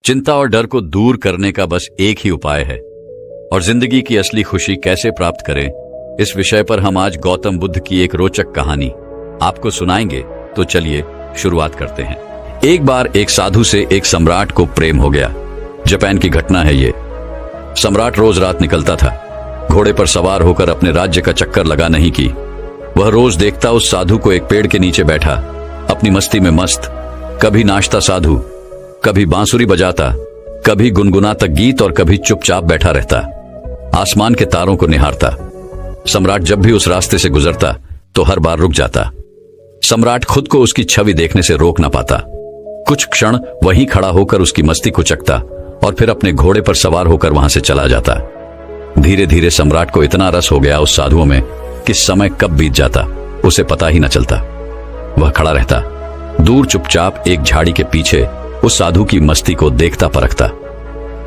चिंता और डर को दूर करने का बस एक ही उपाय है, और जिंदगी की असली खुशी कैसे प्राप्त करें, इस विषय पर हम आज गौतम बुद्ध की एक रोचक कहानी आपको सुनाएंगे। तो चलिए शुरुआत करते हैं। एक बार एक साधु से एक सम्राट को प्रेम हो गया। जापान की घटना है ये। सम्राट रोज रात निकलता था, घोड़े पर सवार होकर अपने राज्य का चक्कर लगा नहीं की। वह रोज देखता उस साधु को एक पेड़ के नीचे बैठा, अपनी मस्ती में मस्त, कभी नाचता साधु, कभी बांसुरी बजाता, कभी गुनगुनाता गीत और कभी चुपचाप बैठा रहता, आसमान के तारों को निहारता। सम्राट जब भी उस रास्ते से गुजरता तो हर बार रुक जाता। सम्राट खुद को उसकी छवि देखने से रोक न पाता। कुछ क्षण वहीं खड़ा होकर उसकी मस्ती को चखता और फिर अपने घोड़े पर सवार होकर वहां से चला जाता। धीरे धीरे सम्राट को इतना रस हो गया उस साधुओं में कि समय कब बीत जाता उसे पता ही न चलता। वह खड़ा रहता, दूर चुपचाप एक झाड़ी के पीछे उस साधु की मस्ती को देखता परखता।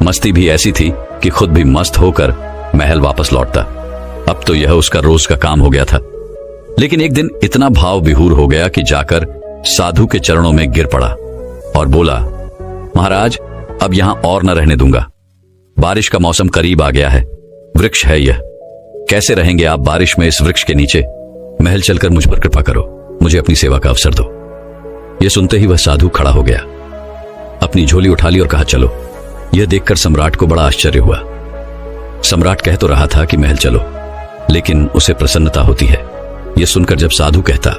मस्ती भी ऐसी थी कि खुद भी मस्त होकर महल वापस लौटता। अब तो यह उसका रोज का काम हो गया था। लेकिन एक दिन इतना भाव विहूर हो गया कि जाकर साधु के चरणों में गिर पड़ा और बोला, महाराज, अब यहां और न रहने दूंगा। बारिश का मौसम करीब आ गया है, वृक्ष है यह, कैसे रहेंगे आप बारिश में इस वृक्ष के नीचे? महल चलकर मुझ पर कृपा करो, मुझे अपनी सेवा का अवसर दो। यह सुनते ही वह साधु खड़ा हो गया, अपनी झोली उठा ली और कहा, चलो। यह देखकर सम्राट को बड़ा आश्चर्य हुआ। सम्राट कह तो रहा था कि महल चलो, लेकिन उसे प्रसन्नता होती है। यह सुनकर जब साधु कहता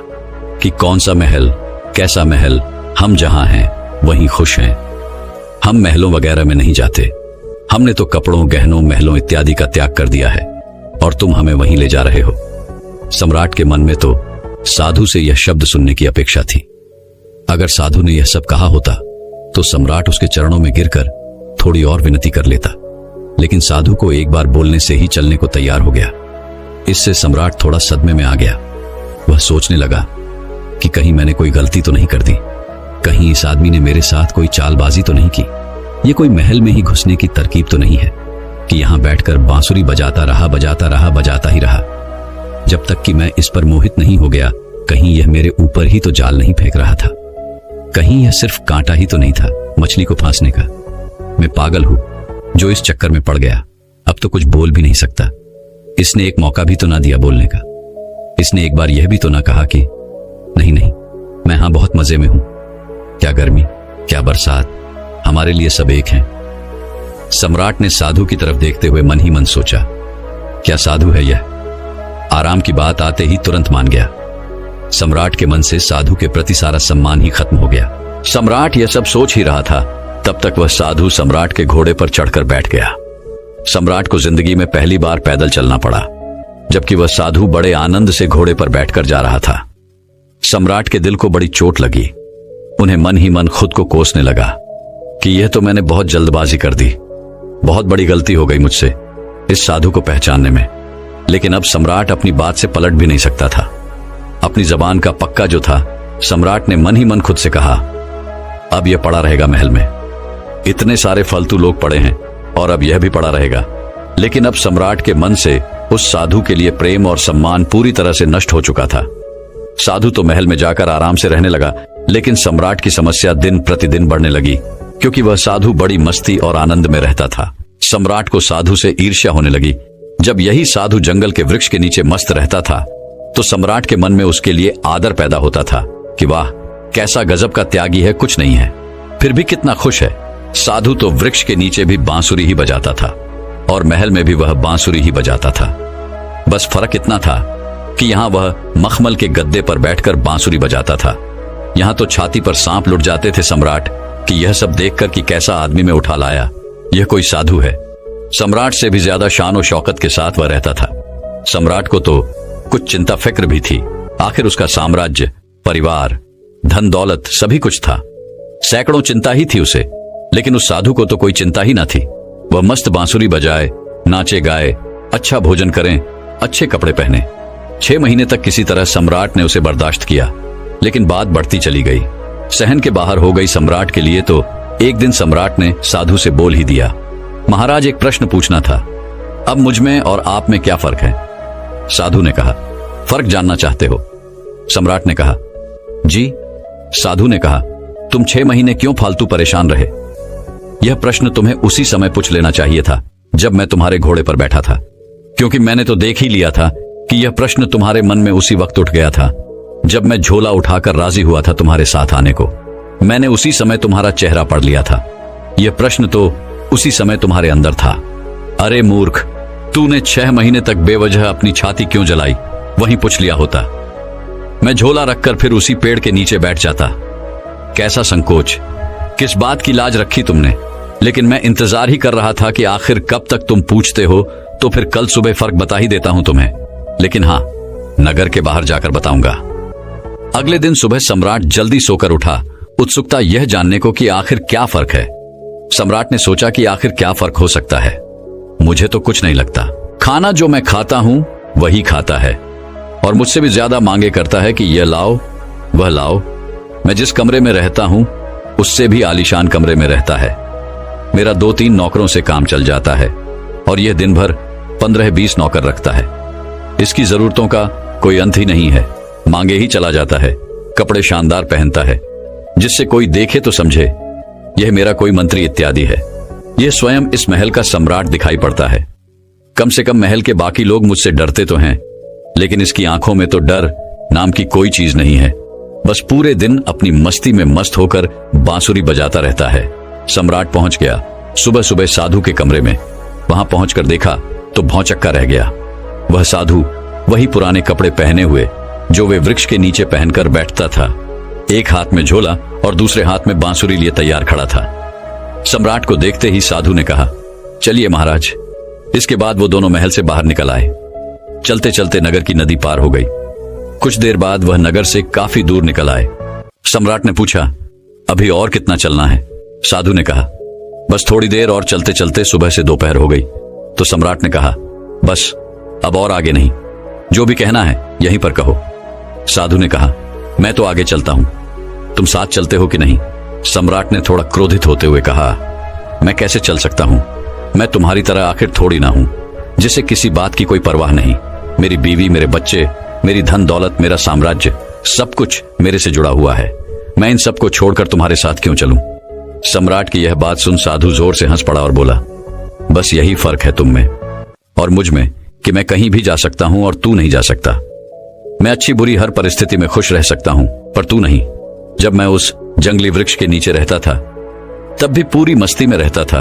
कि कौन सा महल, कैसा महल, हम जहां हैं वहीं खुश हैं, हम महलों वगैरह में नहीं जाते, हमने तो कपड़ों, गहनों, महलों इत्यादि का त्याग कर दिया है और तुम हमें वहीं ले जा रहे हो। सम्राट के मन में तो साधु से यह शब्द सुनने की अपेक्षा थी। अगर साधु ने यह सब कहा होता तो सम्राट उसके चरणों में गिरकर थोड़ी और विनती कर लेता, लेकिन साधु को एक बार बोलने से ही चलने को तैयार हो गया। इससे सम्राट थोड़ा सदमे में आ गया। वह सोचने लगा कि कहीं मैंने कोई गलती तो नहीं कर दी, कहीं इस आदमी ने मेरे साथ कोई चालबाजी तो नहीं की, ये कोई महल में ही घुसने की तरकीब तो नहीं है कि यहां बैठकर बांसुरी बजाता ही रहा जब तक कि मैं इस पर मोहित नहीं हो गया। कहीं यह मेरे ऊपर ही तो जाल नहीं फेंक रहा था, कहीं यह सिर्फ कांटा ही तो नहीं था मछली को फांसने का। मैं पागल हूं जो इस चक्कर में पड़ गया। अब तो कुछ बोल भी नहीं सकता। इसने एक मौका भी तो ना दिया बोलने का। इसने एक बार यह भी तो ना कहा कि नहीं, मैं यहां बहुत मजे में हूं, क्या गर्मी, क्या बरसात, हमारे लिए सब एक हैं। सम्राट ने साधु की तरफ देखते हुए मन ही मन सोचा, क्या साधु है यह? आराम की बात आते ही तुरंत मान गया। सम्राट के मन से साधु के प्रति सारा सम्मान ही खत्म हो गया। सम्राट यह सब सोच ही रहा था, तब तक वह साधु सम्राट के घोड़े पर चढ़कर बैठ गया। सम्राट को जिंदगी में पहली बार पैदल चलना पड़ा, जबकि वह साधु बड़े आनंद से घोड़े पर बैठकर जा रहा था। सम्राट के दिल को बड़ी चोट लगी। उन्हें मन ही मन खुद को कोसने लगा कि यह तो मैंने बहुत जल्दबाजी कर दी, बहुत बड़ी गलती हो गई मुझसे इस साधु को पहचानने में। लेकिन अब सम्राट अपनी बात से पलट भी नहीं सकता था। अपनी जबान का पक्का जो था, सम्राट ने मन ही मन खुद से कहा, अब यह पड़ा रहेगा महल में। इतने सारे फालतू लोग पड़े हैं और अब यह भी पड़ा रहेगा। लेकिन अब सम्राट के मन से उस साधु के लिए प्रेम और सम्मान पूरी तरह से नष्ट हो चुका था। साधु तो महल में जाकर आराम से रहने लगा, लेकिन सम्राट की समस्या दिन प्रतिदिन बढ़ने लगी, क्योंकि वह साधु बड़ी मस्ती और आनंद में रहता था। सम्राट को साधु से ईर्ष्या होने लगी। जब यही साधु जंगल के वृक्ष के नीचे मस्त रहता था तो सम्राट के मन में उसके लिए आदर पैदा होता था कि वाह, कैसा गजब का त्यागी है, कुछ नहीं है, फिर भी कितना खुश है। साधु तो वृक्ष के नीचे भी बांसुरी ही बजाता था और महल में भी वह बांसुरी ही बजाता था। बस फर्क इतना था कि यहां वह मखमल के गद्दे पर बैठकर बांसुरी बजाता था, यहां तो छाती पर सांप लुट जाते थे सम्राट कि यह सब देखकर कि कैसा आदमी में उठा लाया, यह कोई साधु है। सम्राट से भी ज्यादा शान और शौकत के साथ वह रहता था। सम्राट को तो कुछ चिंता फिक्र भी थी। आखिर उसका साम्राज्य, परिवार, धन दौलत सभी कुछ था। सैकड़ों चिंता ही थी उसे, लेकिन उस साधु को तो कोई चिंता ही ना थी। वह मस्त बांसुरी बजाए, नाचे गाए, अच्छा भोजन करें, अच्छे कपड़े पहने। 6 महीने तक किसी तरह सम्राट ने उसे बर्दाश्त किया, लेकिन बात बढ़ती चली गई, सहन के बाहर हो गई सम्राट के लिए। तो एक दिन सम्राट ने साधु से बोल ही दिया, महाराज, एक प्रश्न पूछना था, अब मुझ में और आप में क्या फर्क है? साधु ने कहा, फर्क जानना चाहते हो? सम्राट ने कहा, जी। साधु ने कहा, तुम 6 महीने क्यों फालतू परेशान रहे? यह प्रश्न तुम्हें उसी समय पूछ लेना चाहिए था जब मैं तुम्हारे घोड़े पर बैठा था, क्योंकि मैंने तो देख ही लिया था कि यह प्रश्न तुम्हारे मन में उसी वक्त उठ गया था जब मैं झोला उठाकर राजी हुआ था तुम्हारे साथ आने को। मैंने उसी समय तुम्हारा चेहरा पढ़ लिया था। यह प्रश्न तो उसी समय तुम्हारे अंदर था। अरे मूर्ख, तूने 6 महीने तक बेवजह अपनी छाती क्यों जलाई? वहीं पूछ लिया होता। मैं झोला रखकर फिर उसी पेड़ के नीचे बैठ जाता। कैसा संकोच, किस बात की लाज रखी तुमने? लेकिन मैं इंतजार ही कर रहा था कि आखिर कब तक तुम पूछते हो, तो फिर कल सुबह फर्क बता ही देता हूं तुम्हें। लेकिन हां, नगर के बाहर जाकर बताऊंगा। अगले दिन सुबह सम्राट जल्दी सोकर उठा, उत्सुकता यह जानने को कि आखिर क्या फर्क है। सम्राट ने सोचा कि आखिर क्या फर्क हो सकता है। मुझे तो कुछ नहीं लगता। खाना जो मैं खाता हूं वही खाता है और मुझसे भी ज्यादा मांगे करता है कि यह लाओ वह लाओ। मैं जिस कमरे में रहता हूं उससे भी आलीशान कमरे में रहता है। मेरा 2-3 नौकरों से काम चल जाता है और यह दिन भर 15-20 नौकर रखता है। इसकी जरूरतों का कोई अंत ही नहीं है। मांगे ही चला जाता है। कपड़े शानदार पहनता है जिससे कोई देखे तो समझे यह मेरा कोई मंत्री इत्यादि है। यह स्वयं इस महल का सम्राट दिखाई पड़ता है। कम से कम महल के बाकी लोग मुझसे डरते तो हैं, लेकिन इसकी आंखों में तो डर नाम की कोई चीज नहीं है। बस पूरे दिन अपनी मस्ती में मस्त होकर बांसुरी बजाता रहता है। सम्राट पहुंच गया सुबह सुबह साधु के कमरे में। वहां पहुंचकर देखा तो भौंचक्का रह गया। वह साधु वही पुराने कपड़े पहने हुए जो वे वृक्ष के नीचे पहनकर बैठता था। एक हाथ में झोला और दूसरे हाथ में बांसुरी लिए तैयार खड़ा था। सम्राट को देखते ही साधु ने कहा, चलिए महाराज। इसके बाद वो दोनों महल से बाहर निकल आए। चलते चलते नगर की नदी पार हो गई। कुछ देर बाद वह नगर से काफी दूर निकल आए। सम्राट ने पूछा, अभी और कितना चलना है? साधु ने कहा, बस थोड़ी देर और चलते चलते सुबह से दोपहर हो गई। तो सम्राट ने कहा, बस अब और आगे नहीं, जो भी कहना है यहीं पर कहो। साधु ने कहा, मैं तो आगे चलता हूं, तुम साथ चलते हो कि नहीं? सम्राट ने थोड़ा क्रोधित होते हुए कहा, मैं कैसे चल सकता हूं? मैं तुम्हारी तरह आखिर थोड़ी ना हूं जिसे किसी बात की कोई परवाह नहीं। मेरी बीवी, मेरे बच्चे, मेरी धन दौलत, मेरा साम्राज्य, सब कुछ मेरे से जुड़ा हुआ है। मैं इन सबको छोड़कर तुम्हारे साथ क्यों चलूं? सम्राट की यह बात सुन साधु जोर से हंस पड़ा और बोला, बस यही फर्क है तुम में और मुझ में कि मैं कहीं भी जा सकता हूं और तू नहीं जा सकता। मैं अच्छी बुरी हर परिस्थिति में खुश रह सकता हूं, पर तू नहीं। जब मैं उस जंगली वृक्ष के नीचे रहता था तब भी पूरी मस्ती में रहता था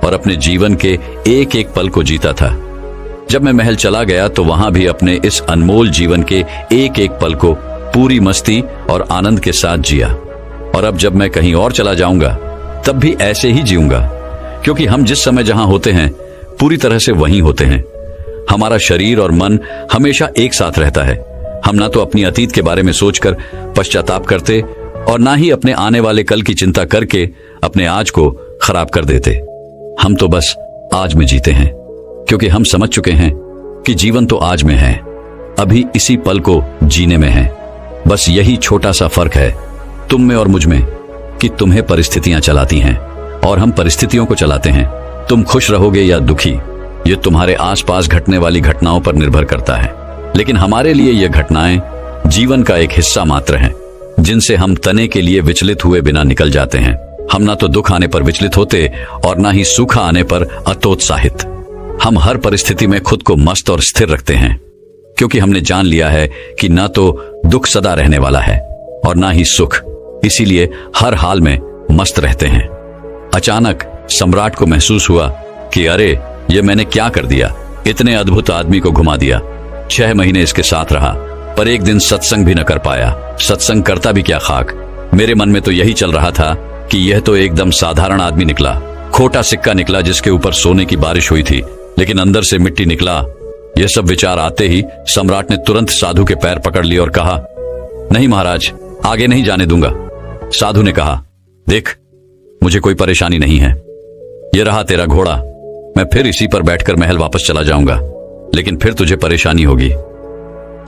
और अपने जीवन के एक एक पल को जीता था। जब मैं महल चला गया तो वहां भी अपने इस अनमोल जीवन के एक एक पल को पूरी मस्ती और आनंद के साथ जिया। और अब जब मैं कहीं और चला जाऊंगा तब भी ऐसे ही जीऊंगा, क्योंकि हम जिस समय जहां होते हैं पूरी तरह से वहीं होते हैं। हमारा शरीर और मन हमेशा एक साथ रहता है। हम ना तो अपनी अतीत के बारे में सोचकर पश्चाताप करते और ना ही अपने आने वाले कल की चिंता करके अपने आज को खराब कर देते। हम तो बस आज में जीते हैं, क्योंकि हम समझ चुके हैं कि जीवन तो आज में है, अभी इसी पल को जीने में है। बस यही छोटा सा फर्क है तुम में और मुझ में कि तुम्हें परिस्थितियां चलाती हैं और हम परिस्थितियों को चलाते हैं। तुम खुश रहोगे या दुखी, ये तुम्हारे आसपास घटने वाली घटनाओं पर निर्भर करता है। लेकिन हमारे लिए ये घटनाएं जीवन का एक हिस्सा मात्र हैं, जिनसे हम तने के लिए विचलित हुए बिना निकल जाते हैं। हम ना तो दुख आने पर विचलित होते और ना ही सुख आने पर अतोत्साहित। हम हर परिस्थिति में खुद को मस्त और स्थिर रखते हैं, क्योंकि हमने जान लिया है कि ना तो दुख सदा रहने वाला है और ना ही सुख, इसीलिए हर हाल में मस्त रहते हैं। अचानक सम्राट को महसूस हुआ कि अरे, ये मैंने क्या कर दिया? इतने अद्भुत आदमी को घुमा दिया। 6 महीने इसके साथ रहा, पर एक दिन सत्संग भी न कर पाया। सत्संग करता भी क्या खाक। मेरे मन में तो यही चल रहा था कि यह तो एकदम साधारण आदमी निकला, खोटा सिक्का निकला जिसके ऊपर सोने की बारिश हुई थी, लेकिन अंदर से मिट्टी निकला। यह सब विचार आते ही सम्राट ने तुरंत साधु के पैर पकड़ लिए और कहा, नहीं महाराज, आगे नहीं जाने दूंगा। साधु ने कहा, देख, मुझे कोई परेशानी नहीं है। यह रहा तेरा घोड़ा, मैं फिर इसी पर बैठकर महल वापस चला जाऊंगा, लेकिन फिर तुझे परेशानी होगी।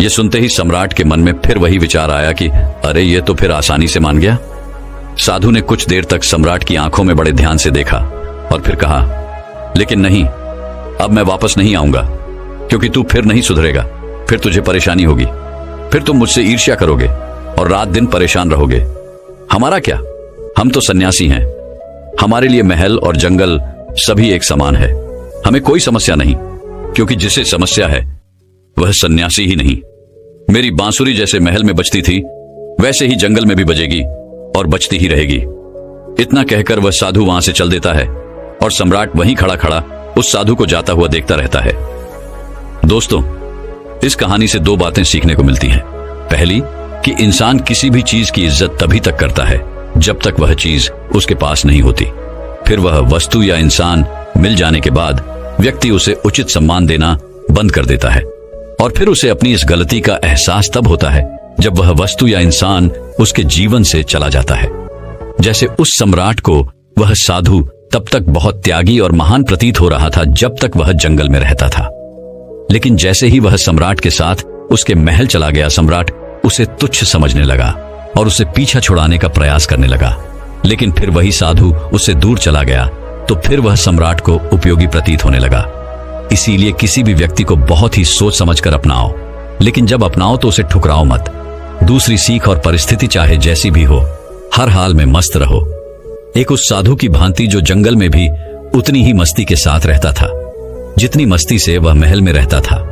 यह सुनते ही सम्राट के मन में फिर वही विचार आया कि अरे, ये तो फिर आसानी से मान गया। साधु ने कुछ देर तक सम्राट की आंखों में बड़े ध्यान से देखा और फिर कहा, लेकिन नहीं, अब मैं वापस नहीं आऊंगा, क्योंकि तू फिर नहीं सुधरेगा। फिर तुझे परेशानी होगी, फिर तुम मुझसे ईर्ष्या करोगे और रात दिन परेशान रहोगे। हमारा क्या, हम तो सन्यासी हैं, हमारे लिए महल और जंगल सभी एक समान है। हमें कोई समस्या नहीं, क्योंकि जिसे समस्या है वह सन्यासी ही नहीं। मेरी बांसुरी जैसे महल में बजती थी, वैसे ही जंगल में भी बजेगी और बजती ही रहेगी। इतना कहकर वह साधु वहां से चल देता है और सम्राट वहीं खड़ा खड़ा उस साधु को जाता हुआ देखता रहता है। दोस्तों, इस कहानी से दो बातें सीखने को मिलती हैं। पहली, कि इंसान किसी भी चीज की इज्जत तभी तक करता है जब तक वह चीज उसके पास नहीं होती। फिर वह वस्तु या इंसान मिल जाने के बाद व्यक्ति उसे उचित सम्मान देना बंद कर देता है। और फिर उसे अपनी इस गलती का एहसास तब होता है जब वह वस्तु या इंसान उसके जीवन से चला जाता है। जैसे उस सम्राट को वह साधु तब तक बहुत त्यागी और महान प्रतीत हो रहा था जब तक वह जंगल में रहता था, लेकिन जैसे ही वह सम्राट के साथ उसके महल चला गया, सम्राट उसे तुच्छ समझने लगा और उसे पीछा छुड़ाने का प्रयास करने लगा। लेकिन फिर वही साधु उससे दूर चला गया तो फिर वह सम्राट को उपयोगी प्रतीत होने लगा। इसीलिए किसी भी व्यक्ति को बहुत ही सोच समझकर अपनाओ, लेकिन जब अपनाओ तो उसे ठुकराओ मत। दूसरी सीख और परिस्थिति चाहे जैसी भी हो, हर हाल में मस्त रहो। एक उस साधु की भांति जो जंगल में भी उतनी ही मस्ती के साथ रहता था जितनी मस्ती से वह महल में रहता था।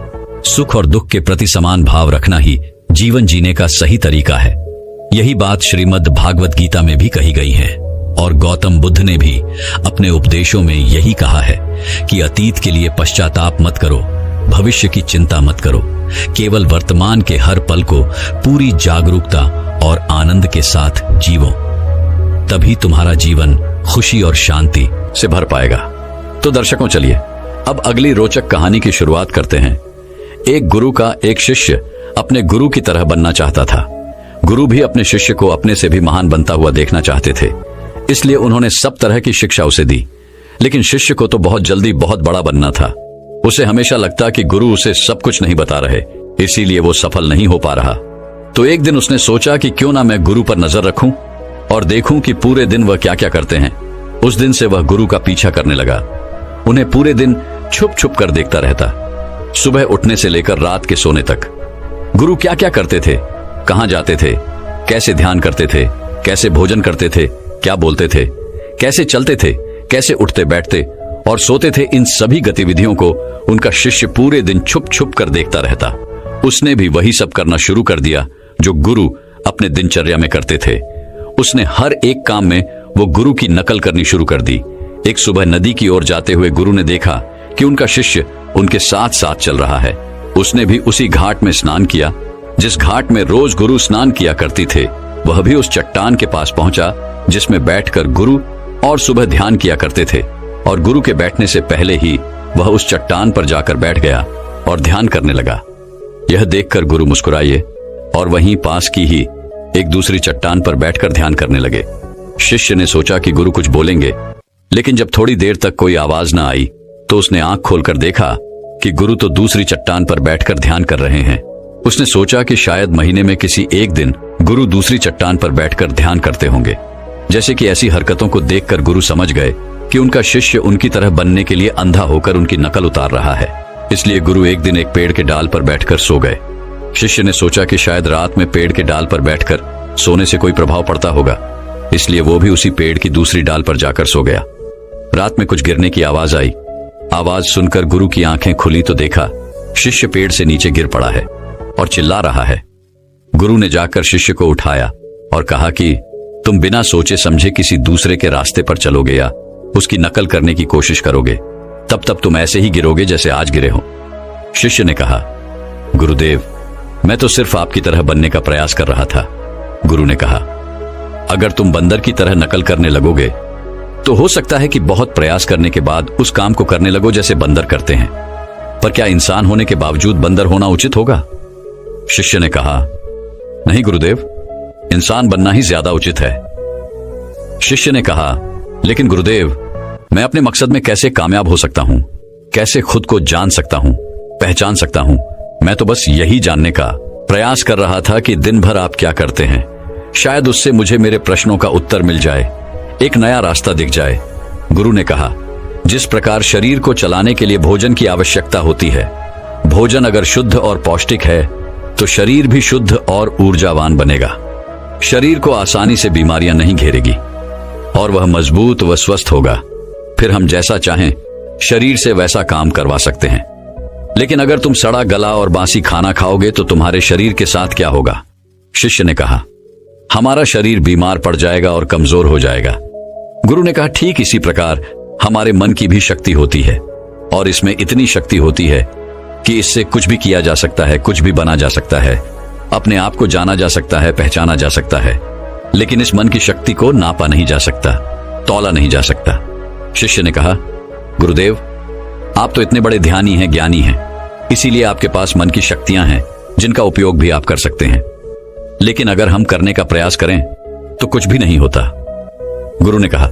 सुख और दुख के प्रति समान भाव रखना ही जीवन जीने का सही तरीका है। यही बात श्रीमद् भागवत गीता में भी कही गई है और गौतम बुद्ध ने भी अपने उपदेशों में यही कहा है कि अतीत के लिए पश्चाताप मत करो, भविष्य की चिंता मत करो, केवल वर्तमान के हर पल को पूरी जागरूकता और आनंद के साथ जीवो, तभी तुम्हारा जीवन खुशी और शांति से भर पाएगा। तो दर्शकों, चलिए अब अगली रोचक कहानी की शुरुआत करते हैं। एक गुरु का एक शिष्य अपने गुरु की तरह बनना चाहता था। गुरु भी अपने शिष्य को अपने से भी महान बनता हुआ देखना चाहते थे, इसलिए उन्होंने सब तरह की शिक्षा उसे दी। लेकिन शिष्य को तो बहुत जल्दी बहुत बड़ा बनना था। उसे हमेशा लगता कि गुरु उसे सब कुछ नहीं बता रहे, इसीलिए वो सफल नहीं हो पा रहा। तो एक दिन उसने सोचा कि क्यों ना मैं गुरु पर नजर रखूं और देखूं कि पूरे दिन वह क्या क्या करते हैं। उस दिन से वह गुरु का पीछा करने लगा। उन्हें पूरे दिन छुप छुप कर देखता रहता, सुबह उठने से लेकर रात के सोने तक। गुरु क्या क्या करते थे, कहां जाते थे, कैसे ध्यान करते थे, कैसे भोजन करते थे, क्या बोलते थे, कैसे चलते थे, कैसे उठते बैठते और सोते थे, इन सभी गतिविधियों को उनका शिष्य पूरे दिन छुप छुप कर देखता रहता। उसने भी वही सब करना शुरू कर दिया जो गुरु अपने दिनचर्या में करते थे। उसने हर एक काम में वो गुरु की नकल करनी शुरू कर दी। एक सुबह नदी की ओर जाते हुए गुरु ने देखा कि उनका शिष्य उनके साथ साथ चल रहा है। उसने भी उसी घाट में स्नान किया जिस घाट में रोज गुरु स्नान किया करती थे। वह भी उस चट्टान के पास पहुंचा जिसमें बैठकर गुरु और सुबह ध्यान किया करते थे, और गुरु के बैठने से पहले ही वह उस चट्टान पर जाकर बैठ गया और ध्यान करने लगा। यह देखकर गुरु मुस्कुराए और वहीं पास की ही एक दूसरी चट्टान पर बैठकर ध्यान करने लगे। शिष्य ने सोचा कि गुरु कुछ बोलेंगे, लेकिन जब थोड़ी देर तक कोई आवाज न आई तो उसने आंख खोलकर देखा कि गुरु तो दूसरी चट्टान पर बैठकर ध्यान कर रहे हैं। उसने सोचा कि शायद महीने में किसी एक दिन गुरु दूसरी चट्टान पर बैठकर ध्यान करते होंगे। जैसे कि ऐसी हरकतों को देखकर गुरु समझ गए कि उनका शिष्य उनकी तरह बनने के लिए अंधा होकर उनकी नकल उतार रहा है। इसलिए गुरु एक दिन एक पेड़ के डाल पर बैठकर सो गए। शिष्य ने सोचा कि शायद रात में पेड़ के डाल पर बैठकर सोने से कोई प्रभाव पड़ता होगा, इसलिए वो भी उसी पेड़ की दूसरी डाल पर जाकर सो गया। रात में कुछ गिरने की आवाज आई। आवाज सुनकर गुरु की आंखें खुली तो देखा शिष्य पेड़ से नीचे गिर पड़ा है और चिल्ला रहा है। गुरु ने जाकर शिष्य को उठाया और कहा कि तुम बिना सोचे समझे किसी दूसरे के रास्ते पर चलोगे या उसकी नकल करने की कोशिश करोगे, तब तुम ऐसे ही गिरोगे जैसे आज गिरे हो। शिष्य ने कहा, गुरुदेव, मैं तो सिर्फ आपकी तरह बनने का प्रयास कर रहा था। गुरु ने कहा, अगर तुम बंदर की तरह नकल करने लगोगे तो हो सकता है कि बहुत प्रयास करने के बाद उस काम को करने लगो जैसे बंदर करते हैं, पर क्या इंसान होने के बावजूद बंदर होना उचित होगा? शिष्य ने कहा, नहीं गुरुदेव, इंसान बनना ही ज्यादा उचित है। शिष्य ने कहा, लेकिन गुरुदेव, मैं अपने मकसद में कैसे कामयाब हो सकता हूं, कैसे खुद को जान सकता हूं, पहचान सकता हूं? मैं तो बस यही जानने का प्रयास कर रहा था कि दिन भर आप क्या करते हैं। शायद उससे मुझे मेरे प्रश्नों का उत्तर मिल जाए, एक नया रास्ता दिख जाए। गुरु ने कहा, जिस प्रकार शरीर को चलाने के लिए भोजन की आवश्यकता होती है, भोजन अगर शुद्ध और पौष्टिक है तो शरीर भी शुद्ध और ऊर्जावान बनेगा। शरीर को आसानी से बीमारियां नहीं घेरेगी। और वह मजबूत व स्वस्थ होगा। फिर हम जैसा चाहें शरीर से वैसा काम करवा सकते हैं। लेकिन अगर तुम सड़ा गला और बासी खाना खाओगे तो तुम्हारे शरीर के साथ क्या होगा? शिष्य ने कहा, हमारा शरीर बीमार पड़ जाएगा और कमजोर हो जाएगा। गुरु ने कहा, ठीक इसी प्रकार हमारे मन की भी शक्ति होती है, और इसमें इतनी शक्ति होती है कि इससे कुछ भी किया जा सकता है, कुछ भी बना जा सकता है, अपने आप को जाना जा सकता है, पहचाना जा सकता है। लेकिन इस मन की शक्ति को नापा नहीं जा सकता, तौला नहीं जा सकता। शिष्य ने कहा, गुरुदेव, आप तो इतने बड़े ध्यानी हैं, ज्ञानी हैं, इसीलिए आपके पास मन की शक्तियां हैं जिनका उपयोग भी आप कर सकते हैं। लेकिन अगर हम करने का प्रयास करें तो कुछ भी नहीं होता। गुरु ने कहा,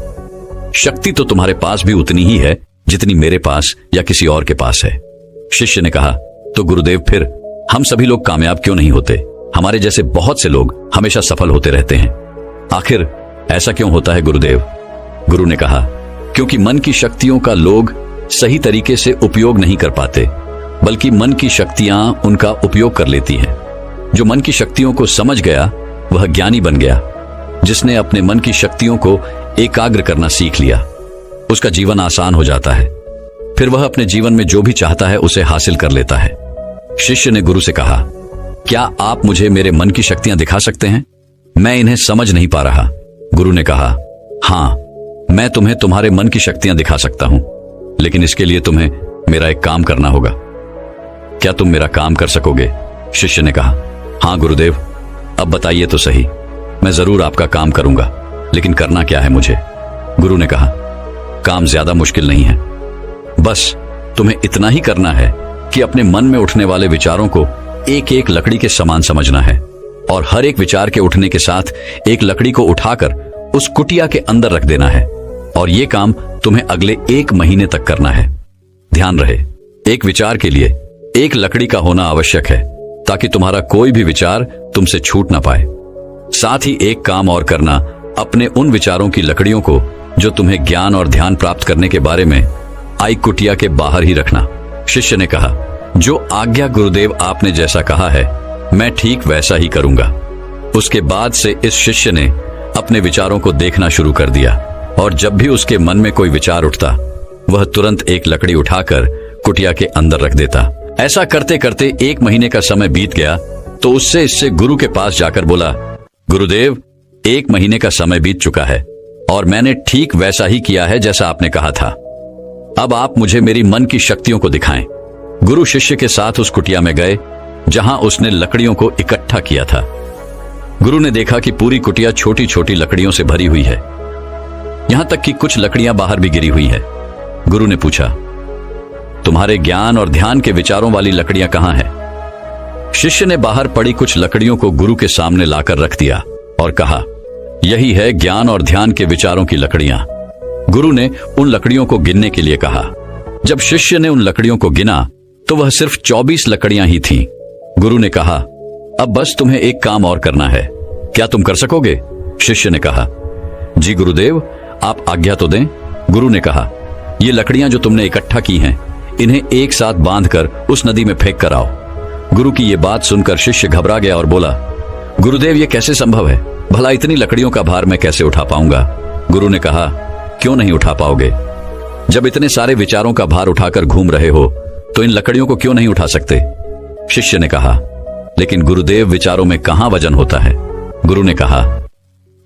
शक्ति तो तुम्हारे पास भी उतनी ही है जितनी मेरे पास या किसी और के पास है। शिष्य ने कहा, तो गुरुदेव, फिर हम सभी लोग कामयाब क्यों नहीं होते? हमारे जैसे बहुत से लोग हमेशा सफल होते रहते हैं। आखिर ऐसा क्यों होता है गुरुदेव? गुरु ने कहा, क्योंकि मन की शक्तियों का लोग सही तरीके से उपयोग नहीं कर पाते, बल्कि मन की शक्तियां उनका उपयोग कर लेती हैं। जो मन की शक्तियों को समझ गया वह ज्ञानी बन गया। जिसने अपने मन की शक्तियों को एकाग्र करना सीख लिया, उसका जीवन आसान हो जाता है। फिर वह अपने जीवन में जो भी चाहता है उसे हासिल कर लेता है। शिष्य ने गुरु से कहा, क्या आप मुझे मेरे मन की शक्तियां दिखा सकते हैं? मैं इन्हें समझ नहीं पा रहा। गुरु ने कहा, हाँ, मैं तुम्हें तुम्हारे मन की शक्तियां दिखा सकता हूं, लेकिन इसके लिए तुम्हें मेरा एक काम करना होगा। क्या तुम मेरा काम कर सकोगे? शिष्य ने कहा, हाँ गुरुदेव, अब बताइए तो सही, मैं जरूर आपका काम करूंगा, लेकिन करना क्या है मुझे? गुरु ने कहा, काम ज्यादा मुश्किल नहीं है, बस तुम्हें इतना ही करना है कि अपने मन में उठने वाले विचारों को एक एक लकड़ी के समान समझना है, और हर एक विचार के उठने के साथ एक लकड़ी को उठाकर उस कुटिया के अंदर रख देना है। और यह काम तुम्हें अगले 1 महीने तक करना है। ध्यान रहे, एक विचार के लिए एक लकड़ी का होना आवश्यक है, ताकि तुम्हारा कोई भी विचार तुमसे छूट ना पाए। साथ ही एक काम और करना, अपने उन विचारों की लकड़ियों को जो तुम्हें ज्ञान और ध्यान प्राप्त करने के बारे में आई कुटिया के बाहर ही रखना। शिष्य ने कहा, जो आज्ञा गुरुदेव आपने जैसा कहा है मैं ठीक वैसा ही करूंगा। उसके बाद से इस शिष्य ने अपने विचारों को देखना शुरू कर दिया, और जब भी उसके मन में कोई विचार उठता वह तुरंत एक लकड़ी उठाकर कुटिया के अंदर रख देता। ऐसा करते करते 1 महीने का समय बीत गया तो इससे गुरु के पास जाकर बोला, गुरुदेव, 1 महीने का समय बीत चुका है और मैंने ठीक वैसा ही किया है जैसा आपने कहा था। अब आप मुझे मेरी मन की शक्तियों को दिखाएं। गुरु शिष्य के साथ उस कुटिया में गए जहां उसने लकड़ियों को इकट्ठा किया था। गुरु ने देखा कि पूरी कुटिया छोटी छोटी लकड़ियों से भरी हुई है, यहां तक कि कुछ लकड़ियां बाहर भी गिरी हुई है। गुरु ने पूछा, तुम्हारे ज्ञान और ध्यान के विचारों वाली लकड़ियां कहां हैं? शिष्य ने बाहर पड़ी कुछ लकड़ियों को गुरु के सामने लाकर रख दिया और कहा, यही है ज्ञान और ध्यान के विचारों की लकड़ियां। गुरु ने उन लकड़ियों को गिनने के लिए कहा। जब शिष्य ने उन लकड़ियों को गिना तो वह सिर्फ 24 लकड़ियां ही थीं। गुरु ने कहा, अब बस तुम्हें एक काम और करना है, क्या तुम कर सकोगे? शिष्य ने कहा, जी गुरुदेव, आप आज्ञा तो दें। गुरु ने कहा, ये लकड़ियां जो तुमने इकट्ठा की हैं, इन्हें एक साथ बांधकर उस नदी में फेंक कर आओ। गुरु की ये बात सुनकर शिष्य घबरा गया और बोला, गुरुदेव, ये कैसे संभव है? भला इतनी लकड़ियों का भार मैं कैसे उठा पाऊंगा? गुरु ने कहा, क्यों नहीं उठा पाओगे? जब इतने सारे विचारों का भार उठाकर घूम रहे हो तो इन लकड़ियों को क्यों नहीं उठा सकते? शिष्य ने कहा, लेकिन गुरुदेव, विचारों में कहां वजन होता है? गुरु ने कहा,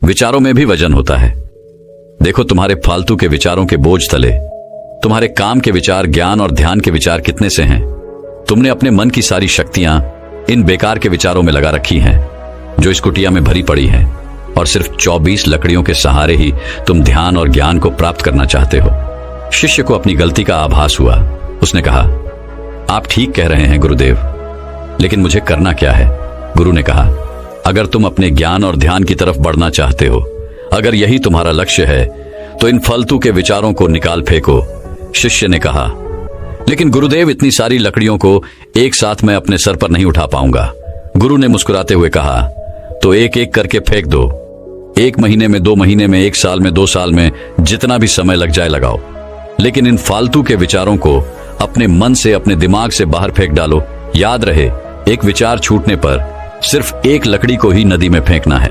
विचारों में भी वजन होता है। देखो, तुम्हारे फालतू के विचारों के बोझ तले तुम्हारे काम के विचार, ज्ञान और ध्यान के विचार कितने से हैं? तुमने अपने मन की सारी शक्तियां इन बेकार के विचारों में लगा रखी हैं जो इस कुटिया में भरी पड़ी हैं, और सिर्फ 24 लकड़ियों के सहारे ही तुम ध्यान और ज्ञान को प्राप्त करना चाहते हो। शिष्य को अपनी गलती का आभास हुआ। उसने कहा, आप ठीक कह रहे हैं गुरुदेव, लेकिन मुझे करना क्या है? गुरु ने कहा, अगर तुम अपने ज्ञान और ध्यान की तरफ बढ़ना चाहते हो, अगर यही तुम्हारा लक्ष्य है, तो इन फालतू के विचारों को निकाल फेंको। शिष्य ने कहा, लेकिन गुरुदेव, इतनी सारी लकड़ियों को एक साथ मैं अपने सर पर नहीं उठा पाऊंगा। गुरु ने मुस्कुराते हुए कहा, तो एक एक करके फेंक दो। 1 महीने में, 2 महीने में, 1 साल में, 2 साल में, जितना भी समय लग जाए लगाओ, लेकिन इन फालतू के विचारों को अपने मन से, अपने दिमाग से बाहर फेंक डालो। याद रहे, एक विचार छूटने पर सिर्फ एक लकड़ी को ही नदी में फेंकना है।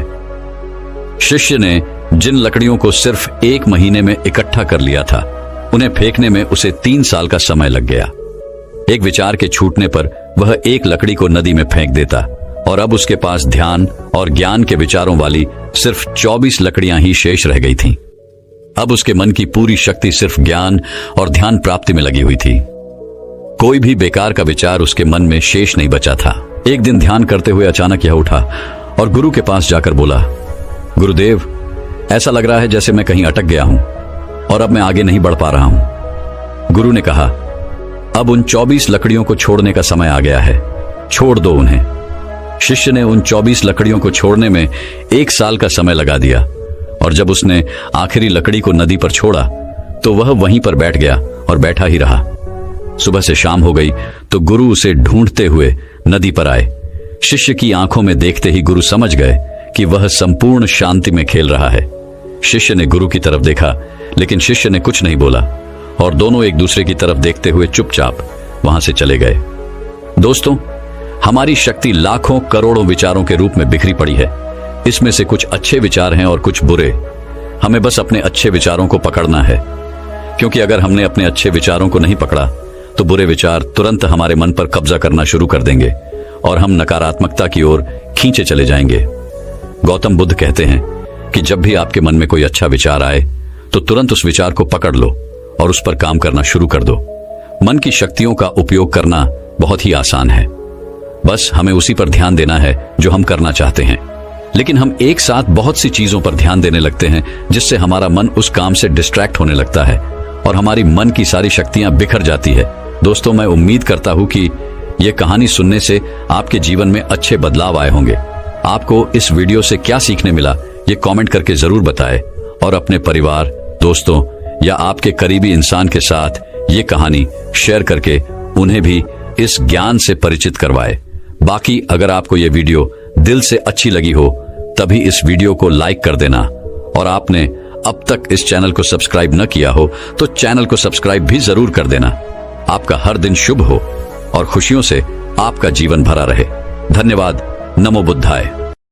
शिष्य ने जिन लकड़ियों को सिर्फ 1 महीने में इकट्ठा कर लिया था, उन्हें फेंकने में उसे 3 साल का समय लग गया। एक विचार के छूटने पर वह एक लकड़ी को नदी में फेंक देता और अब उसके पास ध्यान और ज्ञान के विचारों वाली सिर्फ 24 लकड़ियां ही शेष रह गई थीं। अब उसके मन की पूरी शक्ति सिर्फ ज्ञान और ध्यान प्राप्ति में लगी हुई थी। कोई भी बेकार का विचार उसके मन में शेष नहीं बचा था। एक दिन ध्यान करते हुए अचानक यह उठा और गुरु के पास जाकर बोला, गुरुदेव, ऐसा लग रहा है जैसे मैं कहीं अटक गया हूं और अब मैं आगे नहीं बढ़ पा रहा हूं। गुरु ने कहा, अब उन 24 लकड़ियों को छोड़ने का समय आ गया है, छोड़ दो उन्हें। शिष्य ने उन 24 लकड़ियों को छोड़ने में 1 साल का समय लगा दिया और जब उसने आखिरी लकड़ी को नदी पर छोड़ा तो वह वहीं पर बैठ गया और बैठा ही रहा। सुबह से शाम हो गई तो गुरु उसे ढूंढते हुए नदी पर आए। शिष्य की आंखों में देखते ही गुरु समझ गए कि वह संपूर्ण शांति में खेल रहा है। शिष्य ने गुरु की तरफ देखा, लेकिन शिष्य ने कुछ नहीं बोला और दोनों एक दूसरे की तरफ देखते हुए चुपचाप वहां से चले गए। दोस्तों, हमारी शक्ति लाखों करोड़ों विचारों के रूप में बिखरी पड़ी है। इसमें से कुछ अच्छे विचार हैं और कुछ बुरे। हमें बस अपने अच्छे विचारों को पकड़ना है, क्योंकि अगर हमने अपने अच्छे विचारों को नहीं पकड़ा तो बुरे विचार तुरंत हमारे मन पर कब्जा करना शुरू कर देंगे और हम नकारात्मकता की ओर खींचे चले जाएंगे। गौतम बुद्ध कहते हैं कि जब भी आपके मन में कोई अच्छा विचार आए तो तुरंत उस विचार को पकड़ लो और उस पर काम करना शुरू कर दो। मन की शक्तियों का उपयोग करना बहुत ही आसान है, बस हमें उसी पर ध्यान देना है जो हम करना चाहते हैं। लेकिन हम एक साथ बहुत सी चीजों पर ध्यान देने लगते हैं, जिससे हमारा मन उस काम से डिस्ट्रैक्ट होने लगता है और हमारी मन की सारी शक्तियां बिखर जाती है। दोस्तों, मैं उम्मीद करता हूं कि यह कहानी सुनने से आपके जीवन में अच्छे बदलाव आए होंगे। आपको इस वीडियो से क्या सीखने मिला, ये कमेंट करके जरूर बताएं और अपने परिवार, दोस्तों या आपके करीबी इंसान के साथ ये कहानी शेयर करके उन्हें भी इस ज्ञान से परिचित करवाएं। बाकी अगर आपको ये वीडियो दिल से अच्छी लगी हो तभी इस वीडियो को लाइक कर देना और आपने अब तक इस चैनल को सब्सक्राइब न किया हो तो चैनल को सब्सक्राइब भी जरूर कर देना। आपका हर दिन शुभ हो और खुशियों से आपका जीवन भरा रहे। धन्यवाद। नमो बुद्धाय।